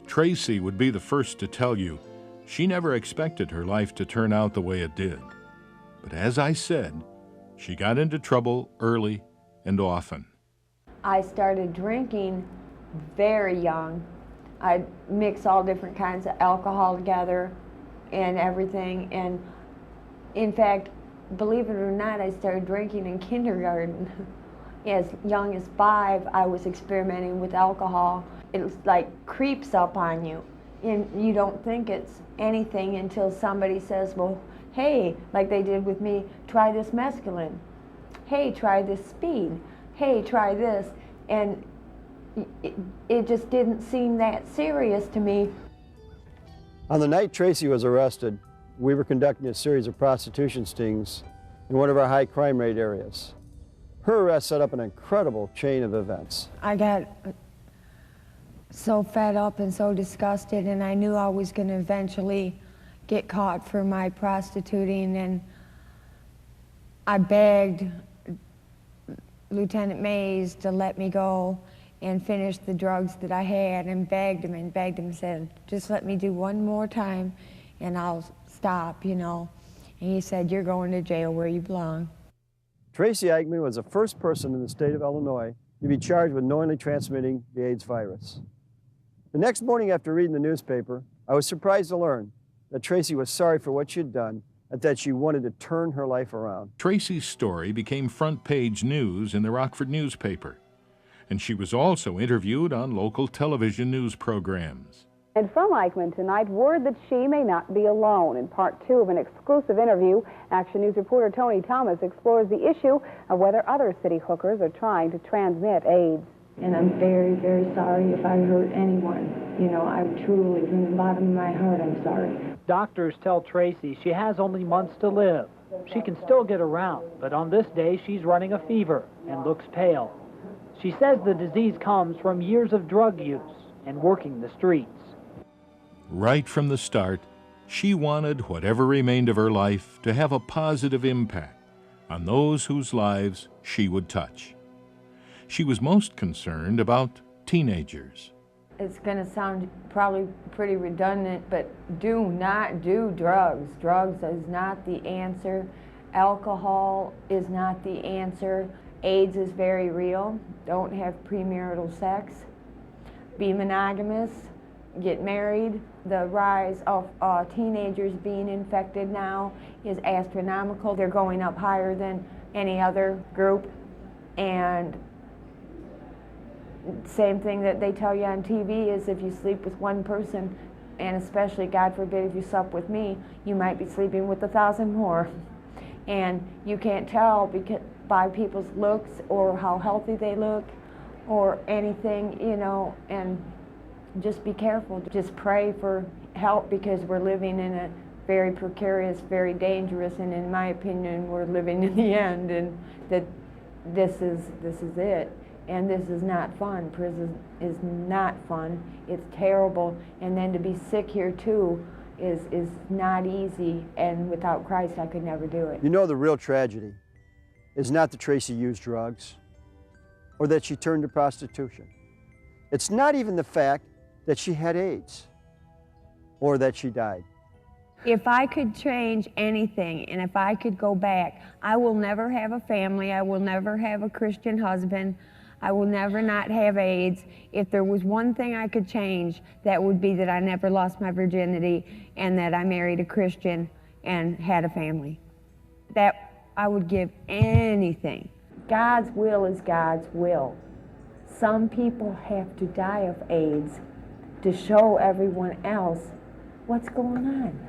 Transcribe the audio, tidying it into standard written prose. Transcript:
Tracy would be the first to tell you she never expected her life to turn out the way it did. But as I said, she got into trouble early and often. I started drinking very young. I'd mix all different kinds of alcohol together and everything. And in fact, believe it or not, I started drinking in kindergarten. As young as 5, I was experimenting with alcohol. It was like creeps up on you. And you don't think it's anything until somebody says, well, hey, like they did with me, try this mescaline. Hey, try this speed. Hey, try this. And it just didn't seem that serious to me. On the night Tracy was arrested, we were conducting a series of prostitution stings in one of our high crime rate areas. Her arrest set up an incredible chain of events. I got so fed up and so disgusted, and I knew I was going to eventually get caught for my prostituting, and I begged Lieutenant Mays to let me go and finish the drugs that I had, and begged him, said, just let me do one more time and I'll stop, you know. And he said, you're going to jail where you belong. Tracy Eichmann was the first person in the state of Illinois to be charged with knowingly transmitting the AIDS virus. The next morning after reading the newspaper, I was surprised to learn that Tracy was sorry for what she had done and that she wanted to turn her life around. Tracy's story became front-page news in the Rockford newspaper, and she was also interviewed on local television news programs. And from Eichmann tonight, word that she may not be alone. In part 2 of an exclusive interview, Action News reporter Tony Thomas explores the issue of whether other city hookers are trying to transmit AIDS. And I'm very, very sorry if I hurt anyone. You know, I'm truly, from the bottom of my heart, I'm sorry. Doctors tell Tracy she has only months to live. She can still get around, but on this day she's running a fever and looks pale. She says the disease comes from years of drug use and working the streets. Right from the start, she wanted whatever remained of her life to have a positive impact on those whose lives she would touch. She was most concerned about teenagers. It's going to sound probably pretty redundant, but do not do drugs. Drugs is not the answer. Alcohol is not the answer. AIDS is very real. Don't have premarital sex. Be monogamous. Get married. The rise of teenagers being infected now is astronomical. They're going up higher than any other group. And same thing that they tell you on TV is if you sleep with one person, and especially, God forbid, if you slept with me, you might be sleeping with 1,000 more. And you can't tell by people's looks or how healthy they look or anything, you know, and just be careful. Just pray for help, because we're living in a very precarious, very dangerous, and in my opinion, we're living in the end, and that this is it. And this is not fun. Prison is not fun. It's terrible. And then to be sick here too is not easy. And without Christ, I could never do it. You know, the real tragedy is not that Tracy used drugs or that she turned to prostitution. It's not even the fact that she had AIDS or that she died. If I could change anything, and if I could go back, I will never have a family. I will never have a Christian husband. I will never not have AIDS. If there was one thing I could change, that would be that I never lost my virginity and that I married a Christian and had a family. That I would give anything. God's will is God's will. Some people have to die of AIDS to show everyone else what's going on.